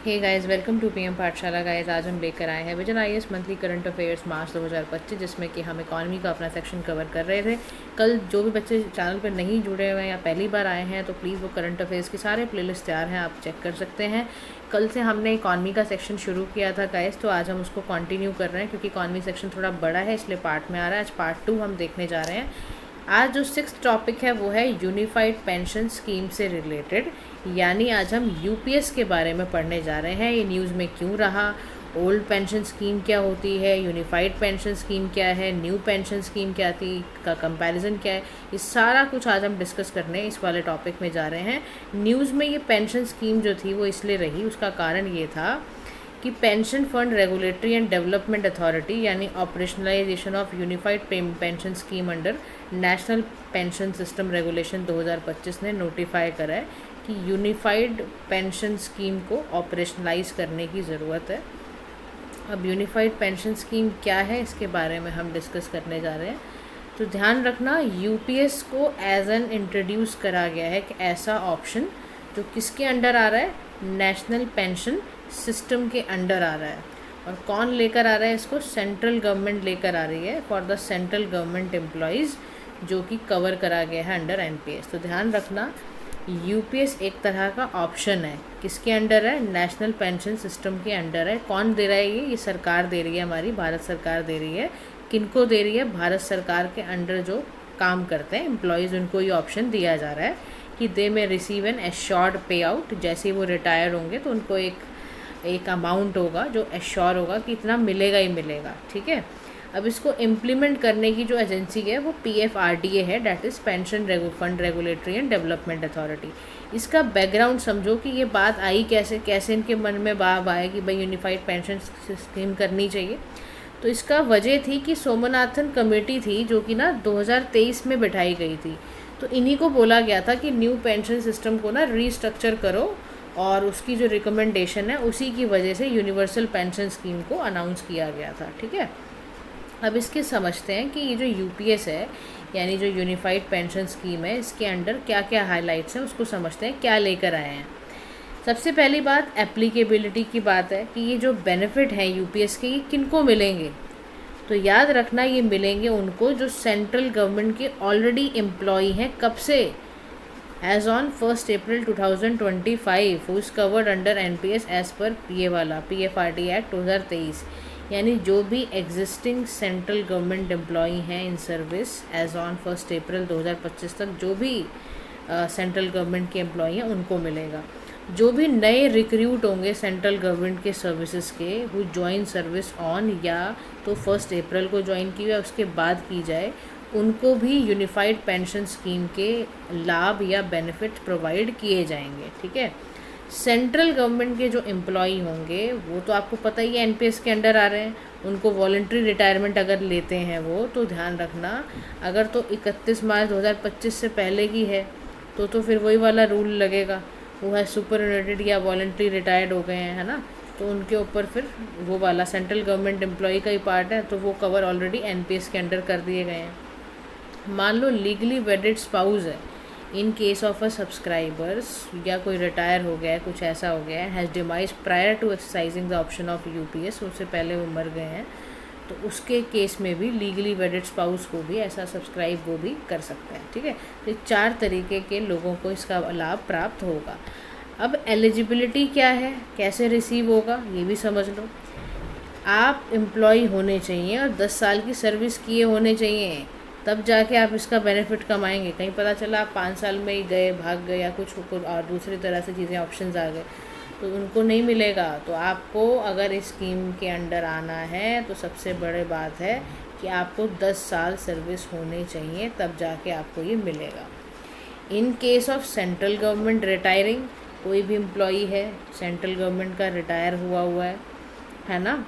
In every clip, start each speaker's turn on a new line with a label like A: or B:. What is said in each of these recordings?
A: Hey guys, welcome to PM Pathshala. Guys, आज हम लेकर आए हैं vision IAS monthly current affairs March 2025, जिसमें कि हम इकॉनमी का अपना सेक्शन कवर कर रहे थे। कल जो भी बच्चे चैनल पर नहीं जुड़े हुए हैं या पहली बार आए हैं तो प्लीज़ वो करंट अफेयर्स की सारे प्लेलिस्ट तैयार हैं, आप चेक कर सकते हैं। कल से हमने इकॉनमी का सेक्शन शुरू किया था गाइस, तो आज हम उसको कंटिन्यू कर रहे हैं क्योंकि इकॉनमी सेक्शन थोड़ा बड़ा है, इसलिए पार्ट में आ रहा है। आज पार्ट 2 हम देखने जा रहे हैं। आज जो 6th टॉपिक है वो है यूनिफाइड पेंशन स्कीम से रिलेटेड, यानी आज हम यूपीएस के बारे में पढ़ने जा रहे हैं। ये न्यूज़ में क्यों रहा, ओल्ड पेंशन स्कीम क्या होती है, यूनिफाइड पेंशन स्कीम क्या है, न्यू पेंशन स्कीम क्या थी, का कंपैरिजन क्या है, ये सारा कुछ आज हम डिस्कस करने इस वाले टॉपिक में जा रहे हैं। न्यूज़ में ये पेंशन स्कीम जो थी वो इसलिए रही, उसका कारण ये था कि pension fund regulatory and development authority यानी operationalization of unified pension scheme under national pension system regulation 2025 ने नोटिफाई करा है कि यूनिफाइड पेंशन स्कीम को ऑपरेशनलाइज करने की ज़रूरत है। अब यूनिफाइड पेंशन स्कीम क्या है, इसके बारे में हम डिस्कस करने जा रहे हैं। तो ध्यान रखना, यूपीएस को एज एन इंट्रोड्यूस करा गया है कि ऐसा ऑप्शन जो किसके अंडर आ रहा है, नेशनल पेंशन सिस्टम के अंडर आ रहा है। और कौन लेकर आ रहा है इसको, सेंट्रल गवर्नमेंट लेकर आ रही है for the central government employees, जो कि कवर करा गया है अंडर एनपीएस। तो ध्यान रखना, यूपीएस एक तरह का ऑप्शन है, किसके अंडर है, नेशनल पेंशन सिस्टम के अंडर है। कौन दे रहा है ये सरकार दे रही है, हमारी भारत सरकार दे रही है। किनको दे रही है, भारत सरकार के अंडर जो काम करते हैं एम्प्लॉयज़, उनको ये ऑप्शन दिया जा रहा है कि दे में रिसीव एन एश्योर्ड पे आउट। जैसे ही वो रिटायर होंगे तो उनको एक अमाउंट होगा जो एश्योर होगा कि इतना मिलेगा ही मिलेगा, ठीक है। अब इसको इम्प्लीमेंट करने की जो एजेंसी है वो पीएफआरडीए है, that is pension fund regulatory and development authority. इसका बैकग्राउंड समझो कि ये बात आई कैसे इनके मन में बात आया कि भाई यूनिफाइड पेंशन स्कीम करनी चाहिए। तो इसका वजह थी कि सोमनाथन कमेटी थी जो कि ना 2023 में बिठाई गई थी। तो इन्हीं को बोला गया था कि न्यू पेंशन सिस्टम को ना रीस्ट्रक्चर करो, और उसकी जो रिकमेंडेशन है उसी की वजह से यूनिवर्सल पेंशन स्कीम को अनाउंस किया गया था, ठीक है। अब इसके समझते हैं कि ये जो यूपीएस है यानी जो यूनिफाइड पेंशन स्कीम है, इसके अंडर क्या क्या हाइलाइट्स हैं उसको समझते हैं, क्या लेकर आए हैं। सबसे पहली बात एप्लीकेबिलिटी की बात है कि ये जो बेनिफिट हैं यूपीएस के, ये किनको मिलेंगे। तो याद रखना, ये मिलेंगे उनको जो सेंट्रल गवर्नमेंट के ऑलरेडी एम्प्लॉई हैं। कब से, as on 1 April 2025, who is covered under NPS as पर ये वाला पीएफआरडी एक्ट 2023। यानी जो भी एग्जिस्टिंग सेंट्रल गवर्नमेंट एम्प्लॉई हैं in service as on 1 April 2025 तक, जो भी सेंट्रल गवर्नमेंट के एम्प्लॉई हैं उनको मिलेगा। जो भी नए रिक्रूट होंगे सेंट्रल गवर्नमेंट के सर्विसेज के, हु ज्वाइन सर्विस ऑन या तो 1 अप्रैल को ज्वाइन की या उसके बाद की जाए, उनको भी यूनिफाइड पेंशन स्कीम के लाभ या बेनिफिट प्रोवाइड किए जाएंगे, ठीक है। सेंट्रल गवर्नमेंट के जो एम्प्लॉई होंगे वो तो आपको पता ही है एनपीएस के अंडर आ रहे हैं। उनको वॉलंटरी रिटायरमेंट अगर लेते हैं वो, तो ध्यान रखना, अगर तो 31 मार्च 2025 से पहले की है तो फिर वही वाला रूल लगेगा। वो है सुपरएनुएटेड या वॉलंटरी रिटायर्ड हो गए हैं, है ना, तो उनके ऊपर फिर वो वाला सेंट्रल गवर्नमेंट एम्प्लॉई का ही पार्ट है, तो वो कवर ऑलरेडी एनपीएस के अंडर कर दिए गए हैं। मान लो लीगली वेडेड स्पाउस है, in case of a subscribers, या कोई रिटायर हो गया है, कुछ ऐसा हो गया है, has demise prior to exercising the option of UPS, उससे पहले वो मर गए हैं, तो उसके केस में भी लीगली वेडेड स्पाउस को भी ऐसा सब्सक्राइब वो भी कर सकते हैं, ठीक है। तो 4 तरीके के लोगों को इसका लाभ प्राप्त होगा। अब एलिजिबिलिटी क्या है, कैसे रिसीव होगा, ये भी समझ लो। आप एम्प्लॉय होने चाहिए और 10 साल की सर्विस किए होने चाहिए, तब जाके आप इसका बेनिफिट कमाएंगे। कहीं पता चला आप 5 साल में ही गए, भाग गए, या कुछ और दूसरी तरह से चीज़ें ऑप्शंस आ गए, तो उनको नहीं मिलेगा। तो आपको अगर इस स्कीम के अंडर आना है तो सबसे बड़ी बात है कि आपको 10 साल सर्विस होने चाहिए, तब जाके आपको ये मिलेगा। In case of central government retiring, कोई भी एम्प्लॉई है सेंट्रल गवर्नमेंट का रिटायर हुआ है ना,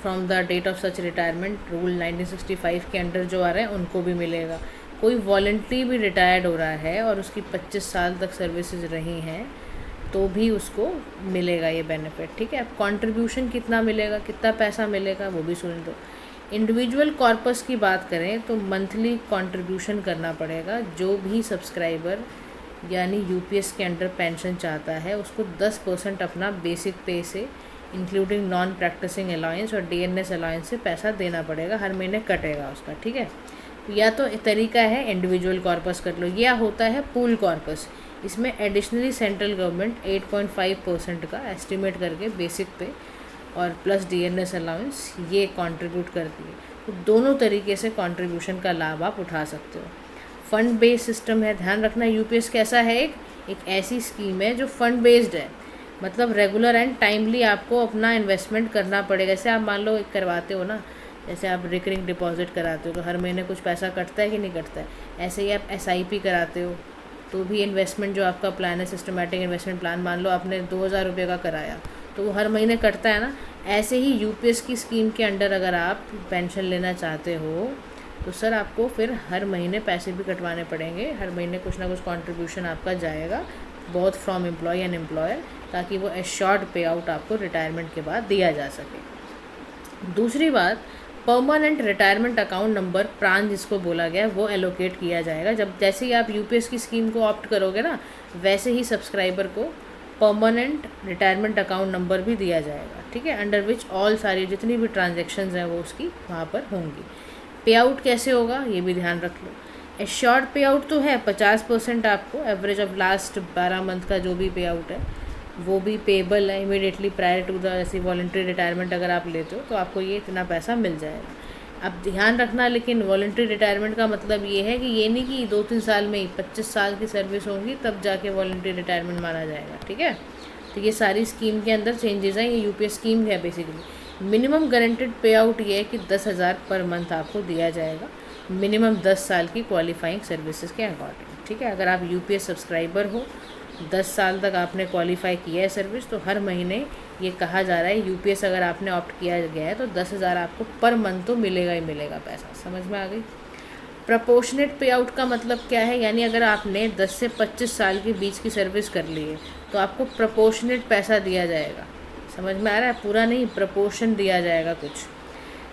A: from the date of such retirement, rule 1965 के अंडर जो आ रहे हैं उनको भी मिलेगा। कोई वॉलंटरी भी रिटायर्ड हो रहा है और उसकी 25 साल तक सर्विसेज रही हैं तो भी उसको मिलेगा ये बेनिफिट, ठीक है। अब कंट्रीब्यूशन कितना मिलेगा, कितना पैसा मिलेगा, वो भी सुन दो। इंडिविजुअल कॉर्पस की बात करें तो मंथली कंट्रीब्यूशन करना पड़ेगा। जो भी सब्सक्राइबर यानी यूपीएस के अंडर पेंशन चाहता है उसको 10% अपना बेसिक पे से इंक्लूडिंग नॉन प्रैक्टिसिंग अलाउंस और डीएनएस अलाउंस से पैसा देना पड़ेगा, हर महीने कटेगा उसका, ठीक है। या तो तरीका है इंडिविजुअल कॉर्पस कर लो, या होता है पूल कॉर्पस। इसमें एडिशनली सेंट्रल गवर्नमेंट 8.5% का एस्टिमेट करके बेसिक पे और प्लस डीएनएस अलाउंस ये कंट्रीब्यूट करती है। तो दोनों तरीके से कंट्रीब्यूशन का लाभ आप उठा सकते हो। फंड बेस्ड सिस्टम है, ध्यान रखना यूपीएस कैसा है, एक ऐसी स्कीम है जो फंड बेस्ड है, मतलब रेगुलर एंड टाइमली आपको अपना इन्वेस्टमेंट करना पड़ेगा। जैसे आप मान लो एक करवाते हो ना, जैसे आप रिकरिंग डिपॉजिट कराते हो तो हर महीने कुछ पैसा कटता है कि नहीं कटता है, ऐसे ही आप एसआईपी कराते हो तो भी इन्वेस्टमेंट जो आपका प्लान है, सिस्टमेटिक इन्वेस्टमेंट प्लान, मान लो आपने 2000 रुपये का कराया तो वो हर महीने कटता है ना। ऐसे ही यूपीएस की स्कीम के अंडर अगर आप पेंशन लेना चाहते हो तो सर आपको फिर हर महीने पैसे भी कटवाने पड़ेंगे, हर महीने कुछ ना कुछ कंट्रीब्यूशन आपका जाएगा both from employ and employer, ताकि वो एश्योर्ड पे आउट आपको रिटायरमेंट के बाद दिया जा सके। दूसरी बात, परमानेंट रिटायरमेंट अकाउंट नंबर प्रान जिसको बोला गया है वो एलोकेट किया जाएगा। जब जैसे ही आप यूपीएस की स्कीम को ऑप्ट करोगे ना, वैसे ही सब्सक्राइबर को परमानेंट रिटायरमेंट अकाउंट नंबर भी दिया जाएगा, ठीक है, अंडर विच ऑल सारी जितनी भी ट्रांजेक्शन्स हैं वो उसकी वहाँ पर होंगी। पे आउट कैसे होगा ये भी ध्यान रख लो। एश्योर्ड पे आउट तो है 50% आपको एवरेज ऑफ लास्ट 12 मंथ का जो भी पे आउट है वो भी पेबल है इमीडिएटली प्रायर टू द, ऐसी वॉलंटरी रिटायरमेंट अगर आप लेते हो तो आपको ये इतना पैसा मिल जाएगा। अब ध्यान रखना, लेकिन वॉलंटरी रिटायरमेंट का मतलब ये है कि ये नहीं कि 2-3 साल में ही 25 साल की सर्विस होगी तब जाके वॉलंटरी रिटायरमेंट माना जाएगा, ठीक है। तो ये सारी स्कीम के अंदर चेंजेस हैं, ये यूपीएस स्कीम है बेसिकली। मिनिमम गारंटेड पे आउट ये है कि 10,000 पर मंथ आपको दिया जाएगा, मिनिमम 10 साल की क्वालिफाइंग सर्विसेज के अकॉर्डिंग, ठीक है। अगर आप यूपीएस सब्सक्राइबर हो, 10 साल तक आपने क्वालिफाई किया है सर्विस, तो हर महीने ये कहा जा रहा है यूपीएस अगर आपने ऑप्ट किया गया है तो 10,000 आपको पर मंथ तो मिलेगा ही मिलेगा पैसा। समझ में आ गई। प्रपोर्शनेट पे आउट का मतलब क्या है, यानी अगर आपने 10 से 25 साल के बीच की सर्विस कर ली है तो आपको प्रपोर्शनेट पैसा दिया जाएगा। समझ में आ रहा है, पूरा नहीं, प्रपोर्शन दिया जाएगा कुछ।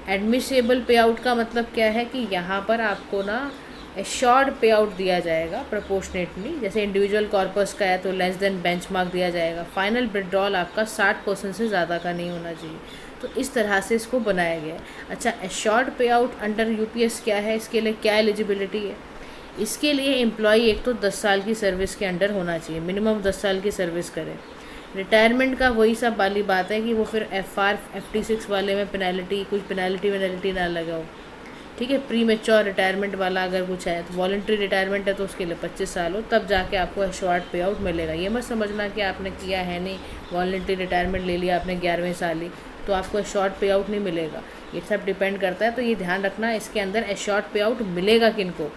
A: एडमिसेबल पे आउट का मतलब क्या है कि यहाँ पर आपको ना एश्योर्ड पे आउट दिया जाएगा प्रपोर्शनेटली, जैसे इंडिविजुअल कॉर्पस का है तो लेस देन बेंचमार्क दिया जाएगा। फाइनल विड्रॉल आपका 60% से ज़्यादा का नहीं होना चाहिए। तो इस तरह से इसको बनाया गया है। अच्छा, एश्योर्ड पे आउट अंडर यूपीएस क्या है, इसके लिए क्या एलिजिबिलिटी है? इसके लिए एम्प्लॉई एक तो 10 साल की सर्विस के अंडर होना चाहिए, मिनिमम 10 साल की सर्विस करे। रिटायरमेंट का वही सब वाली बात है कि वो फिर FR56 वाले में पेनल्टी, कुछ पेनल्टी ना लगाओ, ठीक है। प्री मेच्योर रिटायरमेंट वाला अगर कुछ है, तो वॉलंटरी रिटायरमेंट है तो उसके लिए 25 साल हो तब जाके आपको एश्योर्ड पे आउट मिलेगा। ये मत समझना कि आपने किया है नहीं, वॉलंटरी रिटायरमेंट ले लिया आपने 11वें साल ही तो आपको एश्योर्ड पे आउट नहीं मिलेगा। ये सब डिपेंड करता है, तो ये ध्यान रखना इसके अंदर एश्योर्ड पे आउट मिलेगा किनको।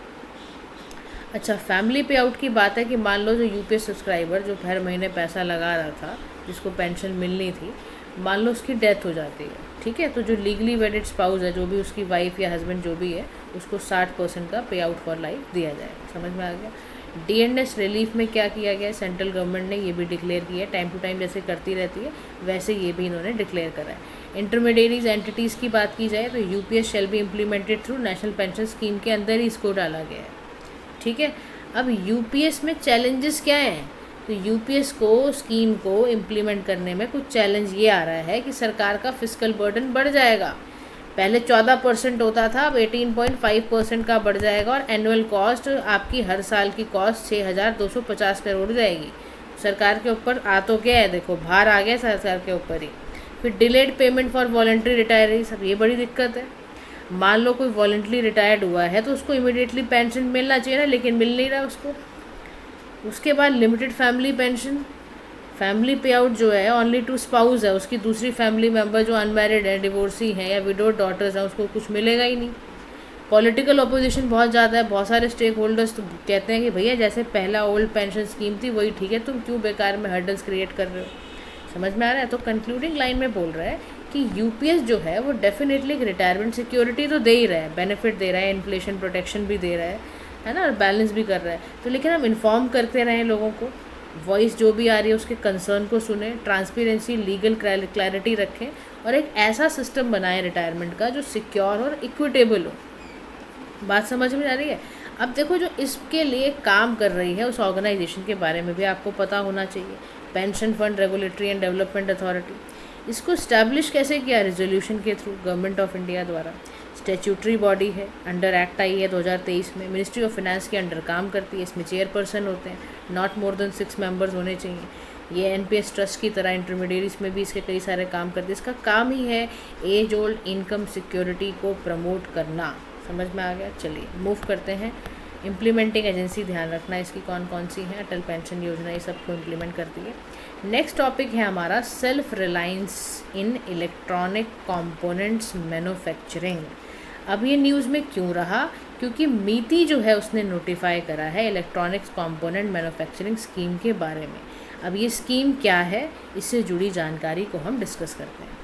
A: अच्छा, फैमिली पे आउट की बात है कि मान लो जो यूपीएस सब्सक्राइबर जो हर महीने पैसा लगा रहा था, जिसको पेंशन मिलनी थी, मान लो उसकी डेथ हो जाती है, ठीक है, तो जो लीगली वेडेड स्पाउस है, जो भी उसकी वाइफ या हस्बैंड जो भी है, उसको 60% का पे आउट फॉर लाइफ दिया जाएगा। समझ में आ गया। डीएनएस रिलीफ में क्या किया गया है, सेंट्रल गवर्नमेंट ने ये भी डिक्लेयर किया है, टाइम टू टाइम जैसे करती रहती है वैसे ये भी इन्होंने डिक्लेयर करा है। इंटरमीडिएरीज एंटिटीज़ की बात की जाए तो UPS shall be implemented through national pension scheme के अंदर ही इसको डाला गया है, ठीक है। अब यूपीएस में चैलेंजेस क्या हैं, तो यूपीएस को स्कीम को इम्प्लीमेंट करने में कुछ चैलेंज ये आ रहा है कि सरकार का फिस्कल बर्डन बढ़ जाएगा। पहले 14% होता था, अब 18.5% का बढ़ जाएगा और एनुअल कॉस्ट आपकी हर साल की कॉस्ट 6,250 करोड़ जाएगी। सरकार के ऊपर आ तो क्या है, देखो भार आ गया सरकार के ऊपर ही। फिर delayed payment for voluntary retiree, सब ये बड़ी दिक्कत है। मान लो कोई वॉलंटरी रिटायर्ड हुआ है तो उसको इमीडिएटली पेंशन मिलना चाहिए ना, लेकिन मिल नहीं रहा उसको। उसके बाद लिमिटेड फैमिली पेंशन, फैमिली पे आउट जो है ओनली टू स्पाउस है, उसकी दूसरी फैमिली मेंबर जो अनमैरिड है, डिवोर्सी हैं या विडोड डॉटर्स हैं, उसको कुछ मिलेगा ही नहीं। पॉलिटिकल अपोजिशन बहुत ज़्यादा है, बहुत सारे स्टेक होल्डर्स तो कहते हैं कि भैया जैसे पहला ओल्ड पेंशन स्कीम थी वही ठीक है, तुम क्यों बेकार में हर्डल्स क्रिएट कर रहे हो। समझ में आ रहा है। तो कंक्लूडिंग लाइन में बोल रहा है कि यूपीएस जो है वो डेफिनेटली एक रिटायरमेंट सिक्योरिटी तो दे ही रहा है, बेनिफिट दे रहा है, इन्फ्लेशन प्रोटेक्शन भी दे रहा है ना, और बैलेंस भी कर रहा है। तो लेकिन हम इन्फॉर्म करते रहें लोगों को, वॉइस जो भी आ रही है उसके कंसर्न को सुने, ट्रांसपेरेंसी लीगल क्लैरिटी रखें और एक ऐसा सिस्टम बनाएं रिटायरमेंट का जो सिक्योर और इक्विटेबल हो। बात समझ में आ रही है। अब देखो जो इसके लिए काम कर रही है उस ऑर्गेनाइजेशन के बारे में भी आपको पता होना चाहिए, pension fund regulatory and development authority. इसको इस्टेब्लिश कैसे किया? रेजोल्यूशन के थ्रू, गवर्नमेंट ऑफ इंडिया द्वारा। स्टैट्यूटरी बॉडी है, अंडर एक्ट आई है 2023 में, मिनिस्ट्री ऑफ फाइनेंस के अंडर काम करती है। इसमें चेयरपर्सन होते हैं, नॉट मोर देन 6 मेंबर्स होने चाहिए। ये एनपीएस ट्रस्ट की तरह इंटरमीडिएट्स में भी इसके कई सारे काम करते हैं। इसका काम ही है एज ओल्ड इनकम सिक्योरिटी को प्रमोट करना। समझ में आ गया? चलिए मूव करते हैं। इम्प्लीमेंटिंग एजेंसी ध्यान रखना इसकी कौन कौन सी है, अटल पेंशन योजना ये सबको इम्प्लीमेंट करती है। नेक्स्ट टॉपिक है हमारा सेल्फ रिलायंस इन इलेक्ट्रॉनिक कंपोनेंट्स मैन्युफैक्चरिंग। अब ये न्यूज़ में क्यों रहा? क्योंकि मीटी जो है उसने नोटिफाई करा है इलेक्ट्रॉनिक्स कंपोनेंट मैन्युफैक्चरिंग स्कीम के बारे में। अब ये स्कीम क्या है, इससे जुड़ी जानकारी को हम डिस्कस करते हैं।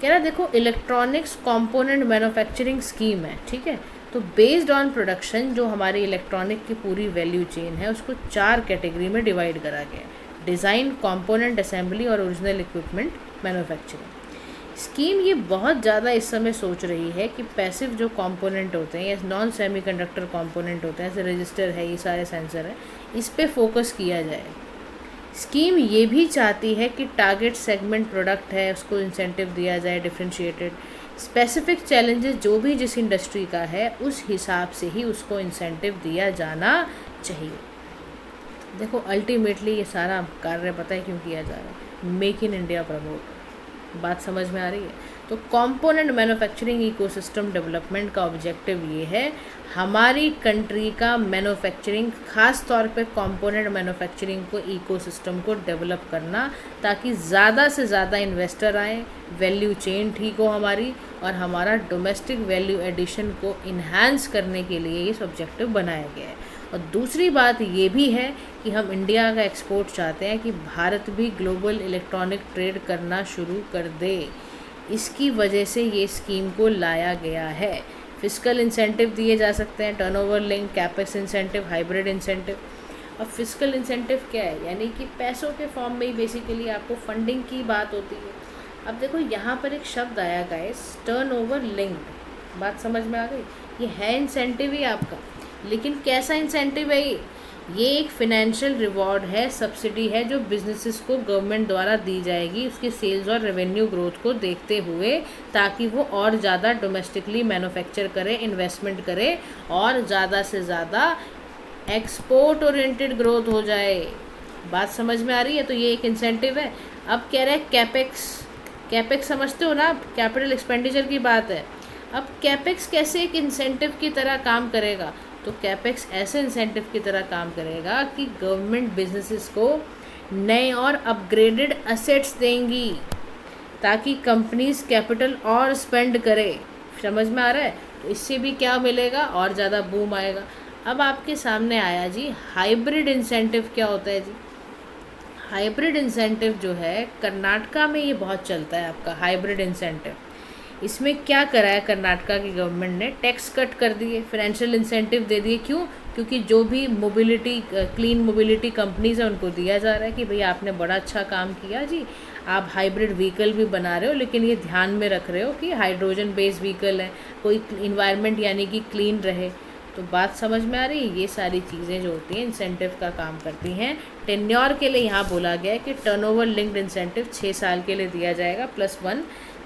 A: कह रहा देखो इलेक्ट्रॉनिक्स कंपोनेंट मैन्युफैक्चरिंग स्कीम है, ठीक है। तो बेस्ड ऑन प्रोडक्शन जो हमारी इलेक्ट्रॉनिक की पूरी वैल्यू चेन है उसको 4 कैटेगरी में डिवाइड करा गया है: डिज़ाइन, कंपोनेंट असेंबली और ओरिजिनल इक्विपमेंट मैन्युफैक्चरिंग। स्कीम ये बहुत ज़्यादा इस समय सोच रही है कि पैसिव जो कंपोनेंट होते हैं या नॉन सेमीकंडक्टर कंपोनेंट होते हैं, जैसे रजिस्टर है, ये सारे सेंसर है, इस पे फोकस किया जाए। स्कीम ये भी चाहती है कि टारगेट सेगमेंट प्रोडक्ट है उसको इंसेंटिव दिया जाए, डिफरेंशिएटेड स्पेसिफिक चैलेंजेस जो भी जिस इंडस्ट्री का है उस हिसाब से ही उसको इंसेंटिव दिया जाना चाहिए। देखो अल्टीमेटली ये सारा कार्य पता है क्यों किया जा रहा है? Make in India promote. बात समझ में आ रही है? तो कंपोनेंट मैन्युफैक्चरिंग इकोसिस्टम डेवलपमेंट का ऑब्जेक्टिव ये है हमारी कंट्री का मैन्युफैक्चरिंग, खास तौर पे कंपोनेंट मैन्युफैक्चरिंग को इकोसिस्टम को डेवलप करना, ताकि ज़्यादा से ज़्यादा इन्वेस्टर आएँ, वैल्यू चेन ठीक हो हमारी, और हमारा डोमेस्टिक वैल्यू एडिशन को इन्हांस करने के लिए ये ऑब्जेक्टिव बनाया गया है। और दूसरी बात ये भी है कि हम इंडिया का एक्सपोर्ट चाहते हैं कि भारत भी ग्लोबल इलेक्ट्रॉनिक ट्रेड करना शुरू कर दे। इसकी वजह से ये स्कीम को लाया गया है। फिस्कल इंसेंटिव दिए जा सकते हैं, turnover link, capex incentive, hybrid incentive. अब फिस्कल इंसेंटिव क्या है? यानी कि पैसों के फॉर्म में ही बेसिकली आपको फंडिंग की बात होती है। अब देखो यहाँ पर एक शब्द आया गाइस, टर्नओवर लिंक्ड। बात समझ में आ गई? ये है इंसेंटिव ही आपका, लेकिन कैसा इंसेंटिव है ये एक फिनेंशियल रिवॉर्ड है, सब्सिडी है जो बिजनेसेस को गवर्नमेंट द्वारा दी जाएगी उसके सेल्स और रेवेन्यू ग्रोथ को देखते हुए, ताकि वो और ज़्यादा डोमेस्टिकली मैन्युफैक्चर करे, इन्वेस्टमेंट करे और ज़्यादा से ज़्यादा एक्सपोर्ट ओरिएंटेड ग्रोथ हो जाए। बात समझ में आ रही है? तो ये एक इंसेंटिव है। अब कह रहे हैं कैपेक्स। कैपेक्स समझते हो ना, कैपिटल एक्सपेंडिचर की बात है। अब कैपेक्स कैसे एक इंसेंटिव की तरह काम करेगा? तो कैपेक्स ऐसे इंसेंटिव की तरह काम करेगा कि गवर्नमेंट बिजनेसेस को नए और अपग्रेडेड असेट्स देंगी ताकि कंपनीज कैपिटल और स्पेंड करे। समझ में आ रहा है? तो इससे भी क्या मिलेगा? और ज़्यादा बूम आएगा। अब आपके सामने आया जी हाइब्रिड इंसेंटिव। क्या होता है जी हाइब्रिड इंसेंटिव? जो है कर्नाटका में ये बहुत चलता है आपका हाइब्रिड इंसेंटिव। इसमें क्या करा है कर्नाटका की गवर्नमेंट ने? टैक्स कट कर दिए, फाइनेंशियल इंसेंटिव दे दिए। क्यों? क्योंकि जो भी मोबिलिटी, क्लीन मोबिलिटी कंपनीज है उनको दिया जा रहा है कि भाई आपने बड़ा अच्छा काम किया जी, आप हाइब्रिड व्हीकल भी बना रहे हो, लेकिन ये ध्यान में रख रहे हो कि हाइड्रोजन बेस्ड व्हीकल है, कोई इन्वायरमेंट यानी कि क्लीन रहे। तो बात समझ में आ रही है? ये सारी चीज़ें जो होती हैं इंसेंटिव का काम करती हैं। टेन्योर के लिए यहाँ बोला गया है कि टर्नओवर लिंक्ड इंसेंटिव 6 साल के लिए दिया जाएगा, +1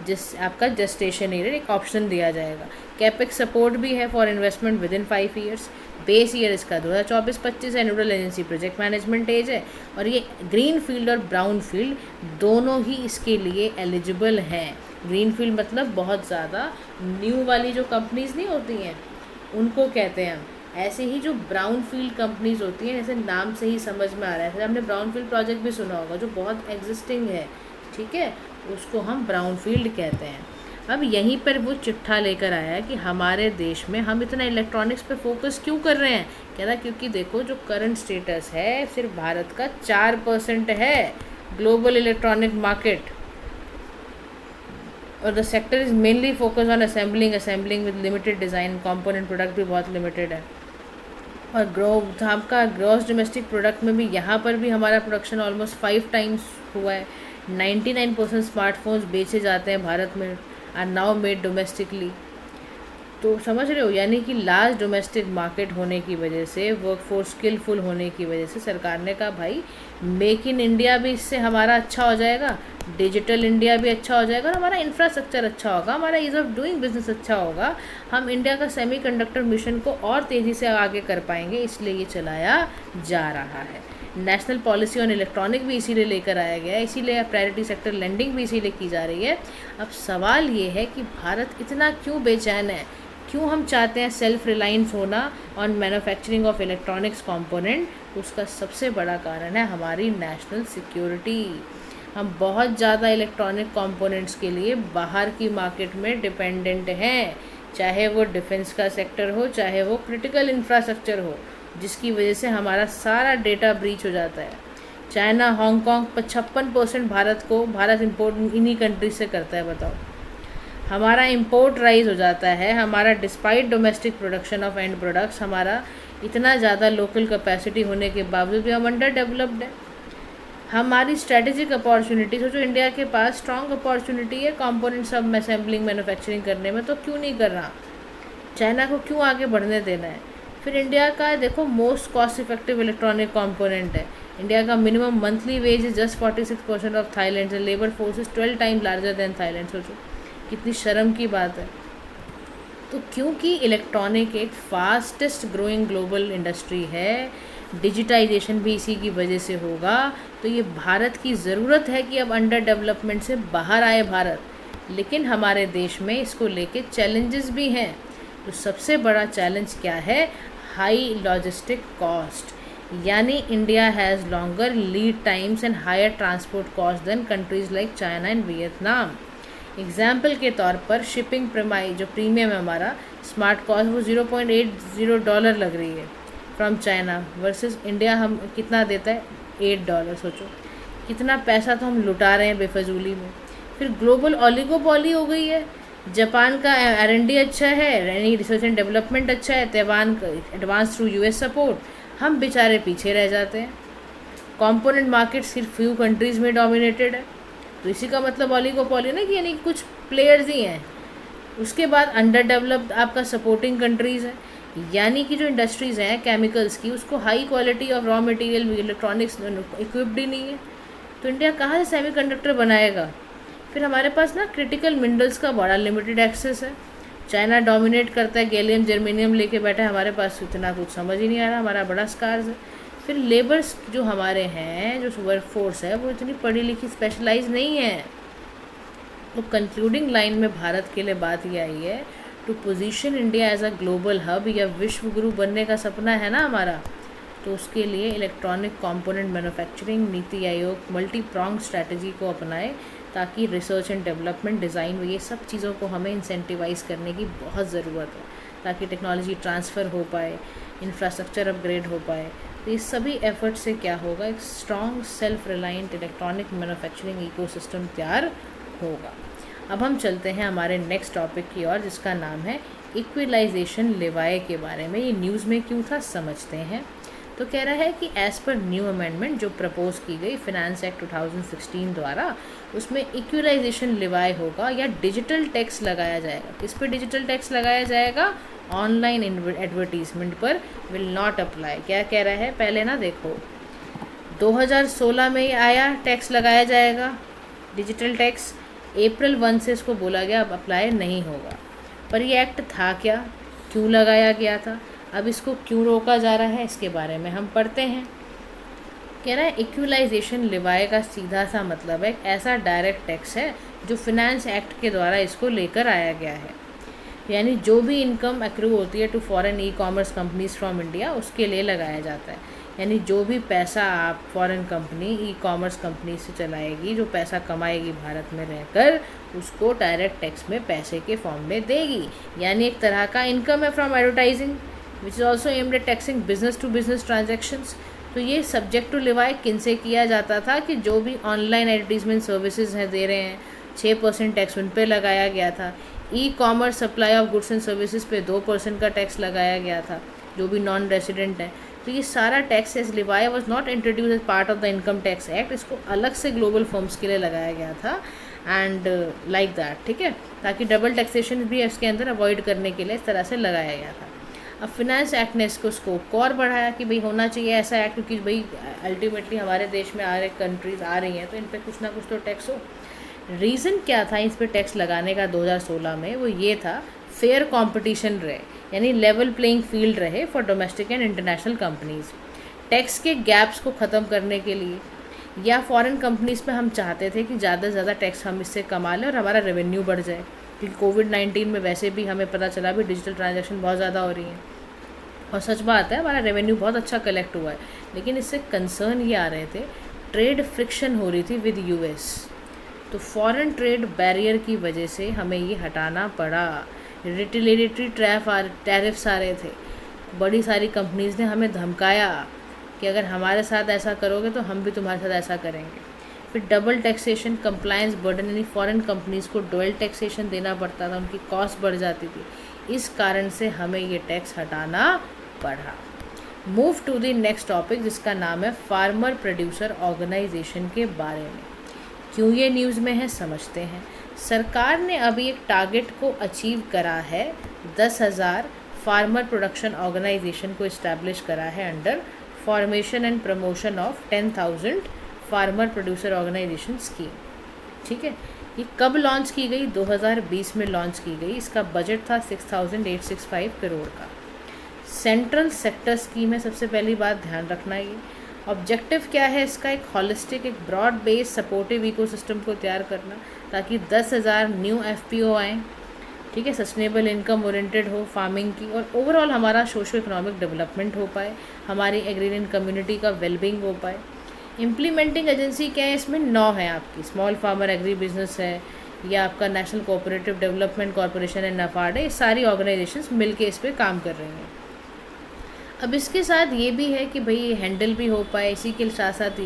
A: जिस आपका जस्टेशन ईयर एक ऑप्शन दिया जाएगा। कैपेक्स सपोर्ट भी है for investment within 5 years. Base year इसका 2024-25 है। Nodal agency project management age है, और ये ग्रीन फील्ड और ब्राउन फील्ड दोनों ही इसके लिए एलिजिबल हैं। ग्रीन फील्ड मतलब बहुत ज़्यादा न्यू वाली जो कंपनीज नहीं होती हैं उनको कहते हैं हम। ऐसे ही जो ब्राउन फील्ड कंपनीज होती हैं, जैसे नाम से ही समझ में आ रहा है, जैसे हमने ब्राउन फील्ड प्रोजेक्ट भी सुना होगा जो बहुत एग्जिस्टिंग है, ठीक है, उसको हम ब्राउन फील्ड कहते हैं। अब यहीं पर वो चिट्ठा लेकर आया है कि हमारे देश में हम इतना इलेक्ट्रॉनिक्स पे फोकस क्यों कर रहे हैं। कह रहा क्योंकि देखो जो करंट स्टेटस है सिर्फ भारत का 4% है ग्लोबल इलेक्ट्रॉनिक मार्केट, और the sector is mainly focus on assembling with limited design, component product भी बहुत लिमिटेड है। और ग्रोथ आपका ग्रॉस डोमेस्टिक प्रोडक्ट में भी यहाँ पर भी हमारा प्रोडक्शन ऑलमोस्ट 5 टाइम्स हुआ है। 99% स्मार्टफोन्स बेचे जाते हैं भारत में, आर नाउ मेड डोमेस्टिकली। तो समझ रहे हो, यानी कि लार्ज डोमेस्टिक मार्केट होने की वजह से, वर्कफोर्स स्किलफुल होने की वजह से सरकार ने कहा भाई मेक इन इंडिया भी इससे हमारा अच्छा हो जाएगा, डिजिटल इंडिया भी अच्छा हो जाएगा और हमारा इंफ्रास्ट्रक्चर अच्छा होगा, हमारा ईज़ ऑफ डूइंग बिजनेस अच्छा होगा, हम इंडिया का सेमीकंडक्टर मिशन को और तेज़ी से आगे कर पाएंगे, इसलिए ये चलाया जा रहा है। नेशनल पॉलिसी ऑन इलेक्ट्रॉनिक भी इसीलिए लेकर आया गया है, इसीलिए प्रायोरिटी सेक्टर लेंडिंग भी इसीलिए की जा रही है। अब सवाल ये है कि भारत इतना क्यों बेचैन है, क्यों हम चाहते हैं सेल्फ रिलायंस होना on manufacturing of electronics component. उसका सबसे बड़ा कारण है हमारी नेशनल सिक्योरिटी। हम बहुत ज़्यादा इलेक्ट्रॉनिक कंपोनेंट्स के लिए बाहर की मार्केट में डिपेंडेंट हैं, चाहे वो डिफेंस का सेक्टर हो, चाहे वो क्रिटिकल इंफ्रास्ट्रक्चर हो, जिसकी वजह से हमारा सारा डेटा ब्रीच हो जाता है। चाइना, हांगकांग 56% भारत इंपोर्ट इन्हीं कंट्रीज से करता है, बताओ। हमारा इंपोर्ट राइज हो जाता है, हमारा despite domestic production of and products, हमारा इतना ज़्यादा लोकल कैपेसिटी होने के बावजूद भी हम अंडर डेवलप्ड है। हमारी स्ट्रेटेजिक अपॉर्चुनिटी, सोचो इंडिया के पास स्ट्रॉन्ग अपॉर्चुनिटी है कंपोनेंट सब असेंबलिंग मैन्युफैक्चरिंग करने में, तो क्यों नहीं कर रहा? चाइना को क्यों आगे बढ़ने देना है? फिर इंडिया का देखो most cost effective electronic component है। इंडिया का minimum monthly wage is just 46% of Thailand, labour force is 12 time larger than Thailand. सोचो कितनी शर्म की बात है। तो क्योंकि इलेक्ट्रॉनिक एक फास्टेस्ट ग्रोइंग ग्लोबल इंडस्ट्री है, डिजिटाइजेशन भी इसी की वजह से होगा, तो ये भारत की ज़रूरत है कि अब अंडर डेवलपमेंट से बाहर आए भारत। लेकिन हमारे देश में इसको लेके चैलेंजेस भी हैं। तो सबसे बड़ा चैलेंज क्या है? हाई लॉजिस्टिक कॉस्ट, यानी India has longer lead times and higher transport cost than countries like China and Vietnam. Example के तौर पर शिपिंग जो प्रीमियम है हमारा स्मार्ट कॉस्ट, वो $0.80 लग रही है फ्रॉम चाइना, वर्सेस इंडिया हम कितना देता है? $8। सोचो कितना पैसा तो हम लुटा रहे हैं बेफजूली में। फिर ग्लोबल ऑलिगोपॉली हो गई है। जापान का R&D अच्छा है, रिसर्च एंड डेवलपमेंट अच्छा है, ताइवान का एडवांस थ्रू US सपोर्ट, हम बेचारे पीछे रह जाते हैं। कंपोनेंट मार्केट सिर्फ फ्यू कंट्रीज़ में डोमिनेटेड है, तो इसी का मतलब ऑलिगोपॉली ना, कि यानी कुछ प्लेयर्स ही हैं। उसके बाद अंडर डेवलप्ड आपका सपोर्टिंग कंट्रीज़ है, यानी कि जो इंडस्ट्रीज़ हैं केमिकल्स की, उसको high quality of raw material electronics equipped ही नहीं है। तो इंडिया कहाँ से सेमीकंडक्टर बनाएगा? फिर हमारे पास ना क्रिटिकल मिनरल्स का बड़ा लिमिटेड एक्सेस है। चाइना डोमिनेट करता है, गैलियम जर्मेनियम लेके बैठा है, हमारे पास इतना कुछ समझ ही नहीं आ रहा, हमारा बड़ा स्कार्स है। फिर लेबर्स जो हमारे हैं, जो वर्क फोर्स है, वो इतनी पढ़ी लिखी स्पेशलाइज नहीं है। तो कंक्लूडिंग लाइन में भारत के लिए बात ये आई है, to position India as a global hub या विश्व गुरु बनने का सपना है ना हमारा, तो उसके लिए electronic component manufacturing NITI Aayog multi prong strategy को अपनाए, ताकि रिसर्च एंड डेवलपमेंट, डिज़ाइन, ये सब चीज़ों को हमें इंसेंटिवाइज करने की बहुत ज़रूरत है, ताकि टेक्नोलॉजी ट्रांसफ़र हो पाए, इंफ्रास्ट्रक्चर अपग्रेड हो पाए। तो इस सभी एफर्ट से क्या होगा? एक strong self reliant electronic manufacturing ecosystem तैयार होगा। अब हम चलते हैं हमारे नेक्स्ट टॉपिक की ओर, जिसका नाम है इक्विलाइजेशन लेवाए के बारे में। ये न्यूज़ में क्यों था समझते हैं। तो कह रहा है कि एज़ पर न्यू अमेंडमेंट जो प्रपोज की गई फाइनेंस एक्ट 2016 द्वारा, उसमें इक्विलाइजेशन लेवाए होगा या डिजिटल टैक्स लगाया जाएगा। किस पे डिजिटल टैक्स लगाया जाएगा? ऑनलाइन एडवर्टीजमेंट पर विल नॉट अप्लाई। क्या कह रहा है? पहले ना देखो 2016 में ही आया, टैक्स लगाया जाएगा डिजिटल टैक्स। अप्रैल 1 से इसको बोला गया अब अप्लाई नहीं होगा। पर ये एक्ट था क्या, क्यों लगाया गया था, अब इसको क्यों रोका जा रहा है, इसके बारे में हम पढ़ते हैं। कह रहा है इक्विलाइजेशन लेवाए का सीधा सा मतलब है एक ऐसा डायरेक्ट टैक्स है जो फाइनेंस एक्ट के द्वारा इसको लेकर आया गया है। यानी जो भी इनकम एक्रू होती है to foreign e commerce companies from India, उसके लिए लगाया जाता है। यानी जो भी पैसा आप foreign company e commerce company से चलाएगी, जो पैसा कमाएगी भारत में रहकर, उसको डायरेक्ट टैक्स में पैसे के फॉर्म में देगी। यानी एक तरह का इनकम है from advertising which is also aimed at taxing business to business transactions. तो ये सब्जेक्ट टू लेवाए किन से किया जाता था कि जो भी ऑनलाइन एडवर्टीजमेंट सर्विसेज हैं दे रहे हैं, 6% टैक्स उन पर लगाया गया था। E commerce supply of goods and services पे 2% का टैक्स लगाया गया था, जो भी नॉन रेसिडेंट है। तो ये सारा tax as levy was not introduce as part of the income tax act, इसको अलग से ग्लोबल फर्म्स के लिए लगाया गया था। एंड लाइक दैट, ठीक है, ताकि डबल टैक्सेशन भी इसके अंदर अवॉइड करने के लिए इस तरह से लगाया गया था। अब फिनेंस एक्ट ने इसको स्कोप और बढ़ाया कि भाई होना चाहिए ऐसा एक्ट, क्योंकि भाई अल्टीमेटली हमारे देश में आ रहे कंट्रीज आ रही हैं तो इन पर कुछ ना कुछ तो टैक्स हो। रीज़न क्या था इस पर टैक्स लगाने का 2016 में, वो ये था फेयर कंपटीशन रहे, यानी लेवल प्लेइंग फील्ड रहे for domestic and international companies. Tax के गैप्स को ख़त्म करने के लिए या फॉरेन कंपनीज़ पे हम चाहते थे कि ज़्यादा से ज़्यादा टैक्स हम इससे कमा लें और हमारा रेवेन्यू बढ़ जाए, क्योंकि कोविड-19 में वैसे भी हमें पता चला भी डिजिटल ट्रांजैक्शन बहुत ज़्यादा हो रही हैं और सच बात है हमारा रेवेन्यू बहुत अच्छा कलेक्ट हुआ है। लेकिन इससे कंसर्न ये आ रहे थे, ट्रेड फ्रिक्शन हो रही थी विद यूएस, तो फॉरेन ट्रेड बैरियर की वजह से हमें ये हटाना पड़ा। रिटेलिएटरी टैरिफ्स आ रहे थे, बड़ी सारी कंपनीज़ ने हमें धमकाया कि अगर हमारे साथ ऐसा करोगे तो हम भी तुम्हारे साथ ऐसा करेंगे। फिर डबल टैक्सेशन, कंप्लायंस बर्डन, यानी फॉरेन कंपनीज़ को डुअल टैक्सेशन देना पड़ता था, उनकी कॉस्ट बढ़ जाती थी। इस कारण से हमें ये टैक्स हटाना पड़ा। Move to the next topic जिसका नाम है फार्मर प्रोड्यूसर ऑर्गेनाइजेशन के बारे में। क्यों ये न्यूज़ में है समझते हैं। सरकार ने अभी एक टारगेट को अचीव करा है, 10,000 फार्मर प्रोडक्शन ऑर्गेनाइजेशन को इस्टेब्लिश करा है under formation and promotion of 10,000 farmer producer organisation scheme. ठीक है, ये कब लॉन्च की गई? 2020 में लॉन्च की गई। इसका बजट था 6,865 करोड़ का। सेंट्रल सेक्टर स्कीम है, सबसे पहली बात ध्यान रखना। ये ऑब्जेक्टिव क्या है इसका? एक हॉलिस्टिक, एक ब्रॉड बेस्ड सपोर्टिव इकोसिस्टम को तैयार करना ताकि 10,000 न्यू एफपीओ आएँ, ठीक है, सस्टेनेबल इनकम ओरिएंटेड हो फार्मिंग की, और ओवरऑल हमारा सोशो इकोनॉमिक डेवलपमेंट हो पाए, हमारी एग्रीरियन कम्युनिटी का वेलबींग हो पाए। इम्प्लीमेंटिंग एजेंसी क्या है इसमें? 9 है आपकी। स्मॉल फार्मर एग्री बिजनेस है, या आपका नेशनल कोऑपरेटिव डेवलपमेंट कॉरपोरेशन है, नाफाड है, ये सारी ऑर्गेनाइजेशंस मिलके इस पर काम कर रही हैं। अब इसके साथ ये भी है कि भाई ये हैंडल भी हो पाए, इसी के साथ साथ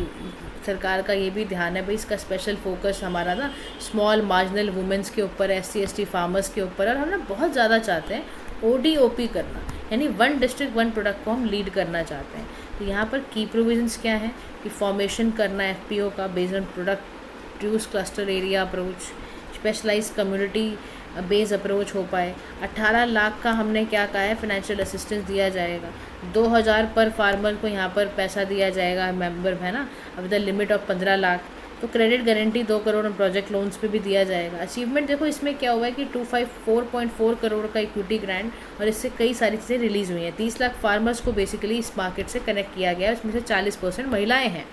A: सरकार का ये भी ध्यान है भाई इसका स्पेशल फोकस हमारा ना स्मॉल मार्जिनल वुमेंस के ऊपर, SC/ST फार्मर्स के ऊपर, और हम ना बहुत ज़्यादा चाहते हैं ODOP करना, यानी 1 डिस्ट्रिक्ट 1 प्रोडक्ट को हम लीड करना चाहते हैं। तो यहाँ पर की प्रोविजंस क्या है कि फॉर्मेशन करना FPO का based on product cluster area approach, specialise community base approach हो पाए। 18 लाख का हमने क्या कहा है फाइनेंशियल असिस्टेंस दिया जाएगा, 2,000 पर फार्मर को यहाँ पर पैसा दिया जाएगा, मेंबर है ना, अब द लिमिट ऑफ 15 लाख। तो credit guarantee 2 crore project loans पे भी दिया जाएगा। अचीवमेंट देखो इसमें क्या हुआ है कि 254.4 करोड़ का इक्विटी ग्रांट, और इससे कई सारी चीज़ें रिलीज़ हुई हैं। 30 लाख फार्मर्स को बेसिकली इस मार्केट से कनेक्ट किया गया है, उसमें से 40% महिलाएँ हैं।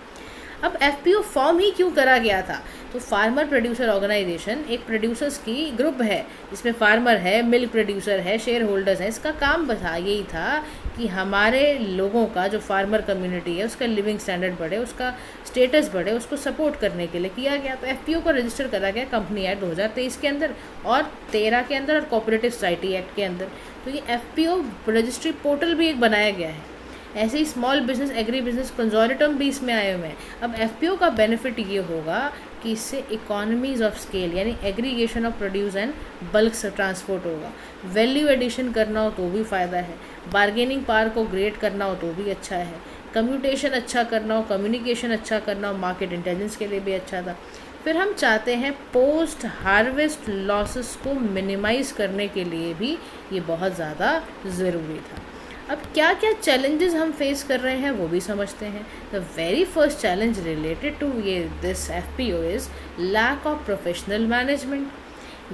A: अब FPO फॉर्म ही क्यों करा गया था? तो फार्मर प्रोड्यूसर ऑर्गेनाइजेशन एक प्रोड्यूसर्स की ग्रुप है जिसमें फार्मर है, मिल्क प्रोड्यूसर है, शेयर होल्डर्स हैं। इसका काम बता यही था कि हमारे लोगों का जो फार्मर कम्युनिटी है उसका लिविंग स्टैंडर्ड बढ़े, उसका स्टेटस बढ़े, उसको सपोर्ट करने के लिए किया गया। तो FPO को रजिस्टर करा गया कंपनी एक्ट 2023 के अंदर और 13 के अंदर, और कोऑपरेटिव सोसाइटी एक्ट के अंदर। तो ये FPO रजिस्ट्री पोर्टल भी एक बनाया गया है। ऐसे ही small business agri business consortium भी इसमें आए हुए हैं। अब FPO का बेनिफिट ये होगा कि इससे इकोनॉमीज ऑफ स्केल, यानी aggregation of produce and bulk transport होगा। वैल्यू एडिशन करना हो तो भी फ़ायदा है, बार्गेनिंग पावर को ग्रेड करना हो तो भी अच्छा है, कम्यूटेशन अच्छा करना हो, कम्युनिकेशन अच्छा करना हो, मार्केट इंटेलिजेंस के लिए भी अच्छा था। फिर हम चाहते हैं पोस्ट हार्वेस्ट लॉसेस को मिनिमाइज़ करने के लिए भी ये बहुत ज़्यादा ज़रूरी था। अब क्या क्या चैलेंजेस हम फेस कर रहे हैं वो भी समझते हैं। The very first challenge related to ये this FPO is lack of professional management,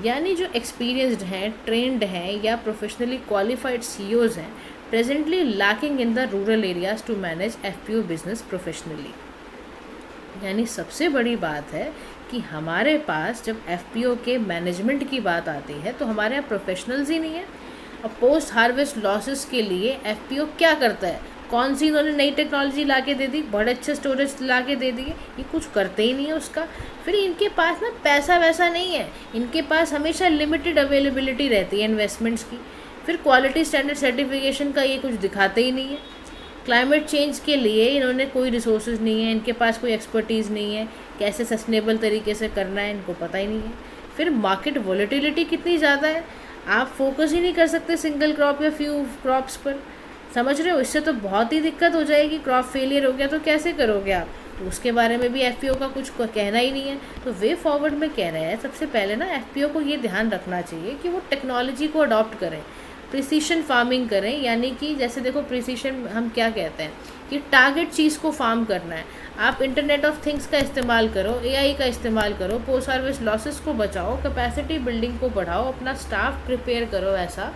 A: यानी जो एक्सपीरियंस्ड हैं, ट्रेंड हैं या प्रोफेशनली क्वालिफाइड CEOs हैं, presently lacking in the rural areas to manage FPO business professionally. यानी सबसे बड़ी बात है कि हमारे पास जब FPO के मैनेजमेंट की बात आती है तो हमारे यहाँ प्रोफेशनल्स ही नहीं है। और पोस्ट हार्वेस्ट लॉसेस के लिए FPO क्या करता है? कौन सी इन्होंने नई टेक्नोलॉजी ला के दे दी, बड़े अच्छे स्टोरेज ला के दे दिए, ये कुछ करते ही नहीं है उसका। फिर इनके पास ना पैसा वैसा नहीं है, इनके पास हमेशा लिमिटेड अवेलेबिलिटी रहती है इन्वेस्टमेंट्स की। फिर क्वालिटी स्टैंडर्ड सर्टिफिकेशन का ये कुछ दिखाते ही नहीं है। क्लाइमेट चेंज के लिए इन्होंने कोई रिसोर्सेज नहीं है, इनके पास कोई एक्सपर्टीज़ नहीं है, कैसे सस्टेनेबल तरीके से करना है इनको पता ही नहीं है। फिर मार्केट वॉलेटिलिटी कितनी ज़्यादा है, आप फोकस ही नहीं कर सकते सिंगल क्रॉप या फ्यू क्रॉप्स पर, समझ रहे हो? इससे तो बहुत ही दिक्कत हो जाएगी। क्रॉप फेलियर हो गया तो कैसे करोगे आप? तो उसके बारे में भी एफपीओ का कुछ कहना ही नहीं है। तो वे फॉरवर्ड में कह रहे हैं सबसे पहले ना एफपीओ को ये ध्यान रखना चाहिए कि वो टेक्नोलॉजी को अडॉप्ट करें, प्रिसीशन फार्मिंग करें। यानी कि जैसे देखो प्रिसीशन हम क्या कहते हैं कि टारगेट चीज़ को फार्म करना है। आप इंटरनेट ऑफ थिंग्स का इस्तेमाल करो, एआई का इस्तेमाल करो, पोस्ट हार्वेस्ट लॉसेस को बचाओ, कैपेसिटी बिल्डिंग को बढ़ाओ, अपना स्टाफ प्रिपेयर करो ऐसा,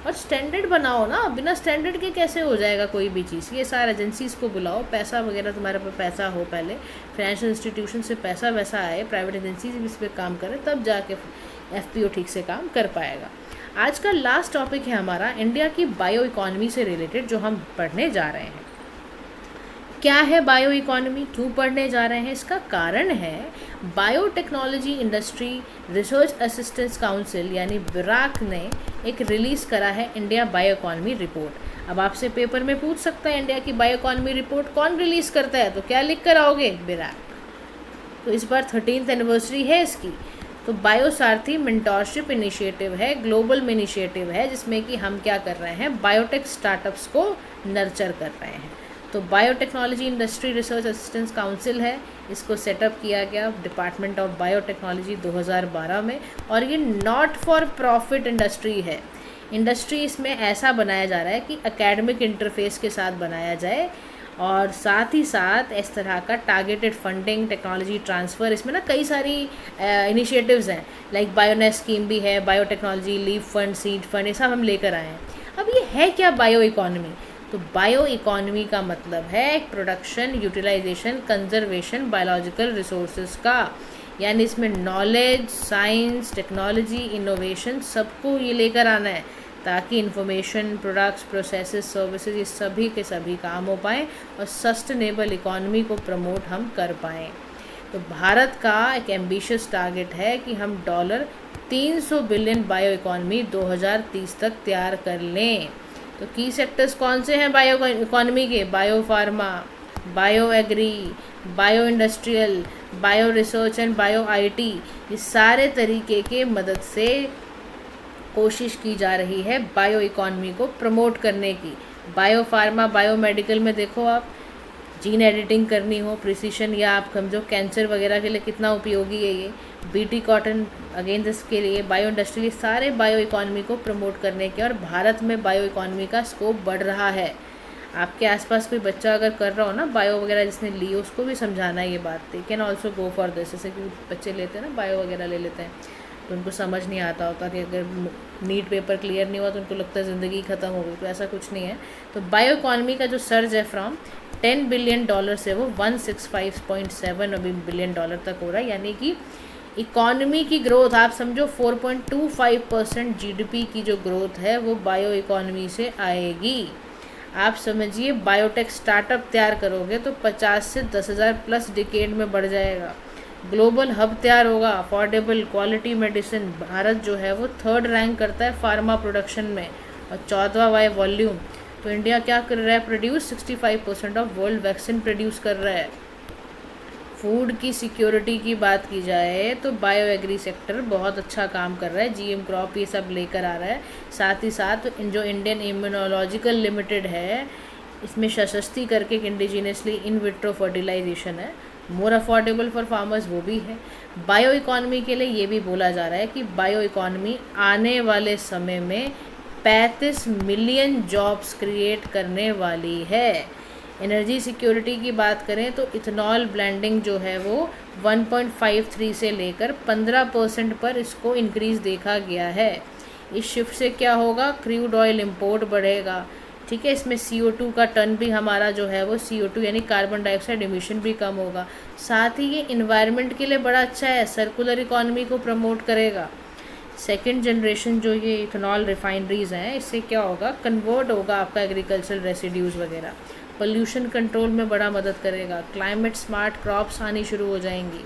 A: और स्टैंडर्ड बनाओ ना। बिना स्टैंडर्ड के कैसे हो जाएगा कोई भी चीज़। ये सारे एजेंसीज़ को बुलाओ, पैसा वगैरह तुम्हारे पास पैसा हो, पहले फाइनेंशियल इंस्टीट्यूशन से पैसा वैसा आए, प्राइवेट एजेंसीज भी इस पर काम करें, तब जाके एफपीओ ठीक से काम कर पाएगा। आज का लास्ट टॉपिक है हमारा इंडिया की बायो इकॉनमी से रिलेटेड, जो हम पढ़ने जा रहे हैं। क्या है बायो इकॉनमी, क्यों पढ़ने जा रहे हैं, इसका कारण है biotechnology industry research assistance council यानी बिराक ने एक रिलीज़ करा है इंडिया बायो इकॉनमी रिपोर्ट। अब आपसे पेपर में पूछ सकता है इंडिया की बायो इकॉनमी रिपोर्ट कौन रिलीज़ करता है, तो क्या लिख कर आओगे, बिराक। तो इस बार 13th एनिवर्सरी है इसकी। तो बायो सारथी मेंटोरशिप इनिशिएटिव है, ग्लोबल इनिशिएटिव है, जिसमें कि हम क्या कर रहे हैं, बायोटेक स्टार्टअप्स को नर्चर कर रहे हैं। तो biotechnology industry research assistance council है, इसको सेटअप किया गया डिपार्टमेंट ऑफ बायोटेक्नोलॉजी 2012 में, और ये नॉट फॉर प्रॉफिट इंडस्ट्री है। इंडस्ट्री इसमें ऐसा बनाया जा रहा है कि एकेडमिक इंटरफेस के साथ बनाया जाए, और साथ ही साथ इस तरह का टारगेटेड फंडिंग, टेक्नोलॉजी ट्रांसफ़र, इसमें ना कई सारी इनिशिएटिव्स हैं, लाइक बायोनेस स्कीम भी है, biotechnology leave fund, seed fund, ये सब हम लेकर आए हैं। अब ये है क्या बायो इकॉनमी, तो बायो इकॉनमी का मतलब है production, utilisation, conservation biological resources का। यानी इसमें नॉलेज, साइंस, टेक्नोलॉजी, इनोवेशन सबको ये लेकर आना है, ताकि इंफॉर्मेशन, प्रोडक्ट्स, प्रोसेसेस, सर्विसेज ये सभी के सभी काम हो पाएँ और सस्टेनेबल इकॉनमी को प्रमोट हम कर पाएँ। तो भारत का एक एम्बिशियस टारगेट है कि हम $300 बिलियन बायो इकॉनमी 2030 तक तैयार कर लें। तो की सेक्टर्स कौन से हैं बायो इकॉनमी के, bio pharma, bio agri, bio industrial, bio research and bio IT, ये सारे तरीके के मदद से कोशिश की जा रही है बायो इकॉनमी को प्रमोट करने की। बायो फार्मा, बायो मेडिकल में देखो आप, जीन एडिटिंग करनी हो, प्रिसीशन, या आप समझो कैंसर वगैरह के लिए कितना उपयोगी है ये, बीटी कॉटन अगेंस्ट के लिए, बायो इंडस्ट्री, सारे बायो इकॉनमी को प्रमोट करने के। और भारत में बायो इकॉनमी का स्कोप बढ़ रहा है। आपके आसपास कोई बच्चा अगर कर रहा हो ना बायो वगैरह जिसने ली, उसको भी समझाना है ये बात, they can also go for this. जैसे कि बच्चे लेते हैं ना बायो वगैरह ले लेते हैं, तो उनको समझ नहीं आता होता कि अगर नीट पेपर क्लियर नहीं हुआ तो उनको लगता है ज़िंदगी ख़त्म हो गई, तो ऐसा कुछ नहीं है। तो बायो इकॉनमी का जो सर्ज है फ्रॉम $10 बिलियन से वो $165.7 बिलियन तक हो रहा है। यानी कि इकॉनमी की ग्रोथ आप समझो 4.25% जीडीपी की जो ग्रोथ है वो बायो इकॉनमी से आएगी। आप समझिए बायोटेक स्टार्टअप तैयार करोगे तो 50 से 10,000 प्लस डिकेड में बढ़ जाएगा। ग्लोबल हब तैयार होगा, अफोर्डेबल क्वालिटी मेडिसिन। भारत जो है वो 3rd रैंक करता है फार्मा प्रोडक्शन में और 14वां बाय वॉल्यूम। तो इंडिया क्या कर रहा है, produce 65% of world vaccine produce कर रहा है। फूड की सिक्योरिटी की बात की जाए तो बायो एग्री सेक्टर बहुत अच्छा काम कर रहा है, जीएम क्रॉप ये सब लेकर आ रहा है। साथ ही साथ जो इंडियन इम्यूनोलॉजिकल लिमिटेड है, इसमें सशस्ती करके इंडिजिनियसली इन विट्रो फर्टिलाइजेशन है, मोर अफोर्डेबल फॉर फार्मर्स, वो भी है। बायो इकॉनमी के लिए ये भी बोला जा रहा है कि बायो इकॉनमी आने वाले समय में 35 मिलियन जॉब्स क्रिएट करने वाली है। एनर्जी सिक्योरिटी की बात करें तो इथेनॉल ब्लेंडिंग जो है वो 1.53 से लेकर 15% पर इसको इंक्रीज़ देखा गया है। इस शिफ्ट से क्या होगा, क्रूड ऑयल इंपोर्ट बढ़ेगा, ठीक है। इसमें CO2 का टन भी हमारा जो है वो CO2 यानी कार्बन डाइऑक्साइड एमिशन भी कम होगा। साथ ही ये इन्वायरमेंट के लिए बड़ा अच्छा है, सर्कुलर इकॉनमी को प्रमोट करेगा। सेकंड जनरेशन जो ये इथेनॉल रिफाइनरीज़ हैं, इससे क्या होगा, कन्वर्ट होगा आपका एग्रीकल्चरल रेसिड्यूज़ वगैरह, पोल्यूशन कंट्रोल में बड़ा मदद करेगा, क्लाइमेट स्मार्ट क्रॉप्स आनी शुरू हो जाएंगी।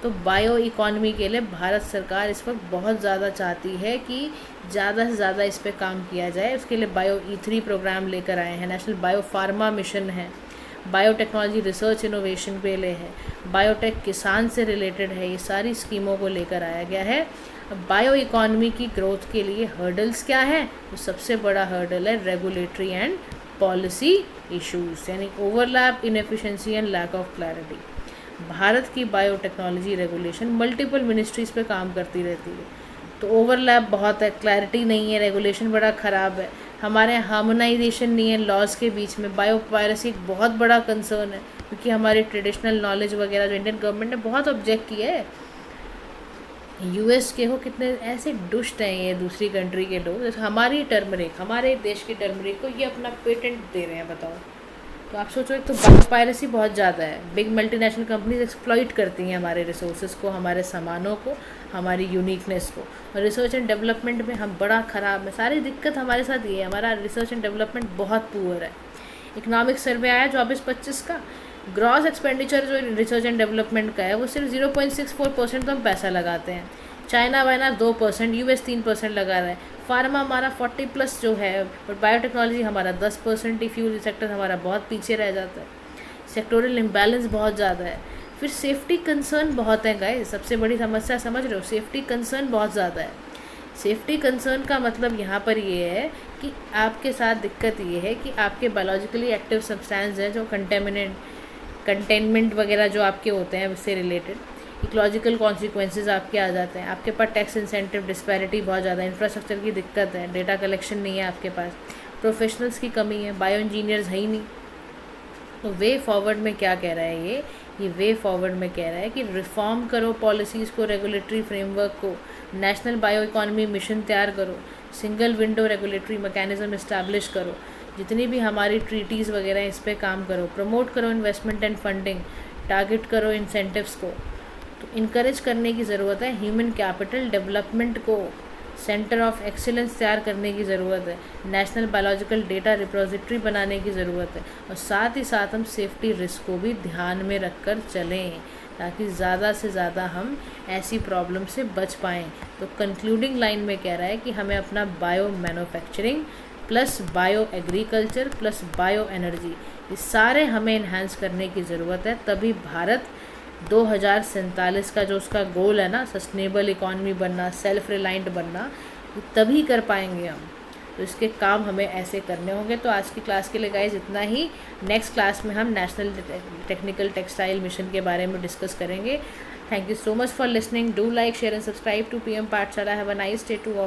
A: तो बायो इकॉनमी के लिए भारत सरकार इस वक्त बहुत ज़्यादा चाहती है कि ज़्यादा से ज़्यादा इस पर काम किया जाए। उसके लिए बायो E3 प्रोग्राम लेकर आए हैं, नेशनल बायो फार्मा मिशन है, बायोटेक्नोलॉजी रिसर्च इनोवेशन पे ले है, बायोटेक किसान से रिलेटेड है, ये सारी स्कीमों को लेकर आया गया है। अब बायो इकॉनमी की ग्रोथ के लिए हर्डल्स क्या हैं, तो सबसे बड़ा हर्डल है रेगुलेटरी एंड पॉलिसी इश्यूज, यानी overlap, inefficiency and lack of clarity. Bharat की बायोटेक्नोलॉजी रेगुलेशन मल्टीपल मिनिस्ट्रीज़ पे काम करती रहती है, तो ओवरलैप बहुत है, क्लैरिटी नहीं है, रेगुलेशन बड़ा ख़राब है, हमारे यहाँ हार्मोनाइजेशन नहीं है लॉज के बीच में। बायो पायरेसी एक बहुत बड़ा कंसर्न है, क्योंकि हमारी ट्रेडिशनल नॉलेज वगैरह जो इंडियन गवर्नमेंट ने बहुत ऑब्जेक्ट किया है। यूएस के हो कितने ऐसे दुष्ट हैं ये दूसरी कंट्री के लोग, जैसे हमारी टर्मरिक, हमारे देश की टर्मरिक को ये अपना पेटेंट दे रहे हैं, बताओ। तो आप सोचो, एक तो पायरेसी बहुत ज़्यादा है, बिग मल्टीनेशनल कंपनीज एक्सप्लॉइट करती हैं हमारे रिसोर्सेज को, हमारे सामानों को, हमारी यूनिकनेस को। और रिसर्च एंड डेवलपमेंट में हम बड़ा ख़राब है, सारी दिक्कत हमारे साथ ये है, हमारा रिसर्च एंड डेवलपमेंट बहुत पुअर है। इकोनॉमिक सर्वे आया 24-25 का, ग्रॉस एक्सपेंडिचर जो रिसर्च एंड डेवलपमेंट का है वो सिर्फ 0.64% तो हम पैसा लगाते हैं। चाइना वाइना 2%, यूएस 3% लगा रहा है। फार्मा हमारा 40+ जो है, और बायोटेक्नोलॉजी हमारा 10%, ही फ्यूल सेक्टर हमारा बहुत पीछे रह जाता है। सेक्टोरल इम्बैलेंस बहुत ज़्यादा है। फिर सेफ्टी कंसर्न बहुत है गाइस, सबसे बड़ी समस्या समझ रहे हो, सेफ्टी कंसर्न बहुत ज़्यादा है। सेफ्टी कंसर्न का मतलब यहाँ पर ये है कि आपके साथ दिक्कत ये है कि आपके बायोलॉजिकली एक्टिव सब्सटेंस हैं जो कंटेनमेंट वगैरह जो आपके होते हैं उससे रिलेटेड इकोलॉजिकल कॉन्सिक्वेंसेज आपके आ जाते हैं। आपके पास टैक्स इंसेंटिव डिस्पैरिटी बहुत ज़्यादा है, इंफ्रास्ट्रक्चर की दिक्कत है, डेटा कलेक्शन नहीं है आपके पास, प्रोफेशनल्स की कमी है, बायो इंजीनियर्स है ही नहीं। तो वे फॉरवर्ड में क्या कह रहा है ये वे फॉरवर्ड में कह रहा है कि रिफॉर्म करो पॉलिसीज़ को, रेगुलेटरी फ्रेमवर्क को, नेशनल बायो इकॉनमी मिशन तैयार करो, single window regulatory mechanism establish करो, जितनी भी हमारी ट्रीटीज़ वगैरह हैं इस पर काम करो, प्रमोट करो इन्वेस्टमेंट एंड फंडिंग, टारगेट करो इंसेंटिव्स को। तो इनकरेज करने की ज़रूरत है, ह्यूमन कैपिटल डेवलपमेंट को, सेंटर ऑफ एक्सीलेंस तैयार करने की ज़रूरत है, नेशनल बायोलॉजिकल डेटा रिपोजिटरी बनाने की ज़रूरत है, और साथ ही साथ हम सेफ्टी रिस्क को भी ध्यान में रख कर चलें ताकि ज़्यादा से ज़्यादा हम ऐसी प्रॉब्लम से बच पाएँ। तो कंक्लूडिंग लाइन में कह रहा है कि हमें अपना bio manufacturing plus bio agriculture plus bio energy, ये सारे हमें इन्हांस करने की ज़रूरत है, तभी भारत 2047 का जो उसका गोल है ना, सस्टेनेबल इकॉनमी बनना, सेल्फ रिलायंट बनना, तभी कर पाएंगे हम। तो इसके काम हमें ऐसे करने होंगे। तो आज की क्लास के लिए गाइस इतना ही। नेक्स्ट क्लास में हम नेशनल टेक्निकल टेक्सटाइल मिशन के बारे में डिस्कस करेंगे। Thank you so much for listening. Do like, share and subscribe to PM Pathshala. Have a nice day to all.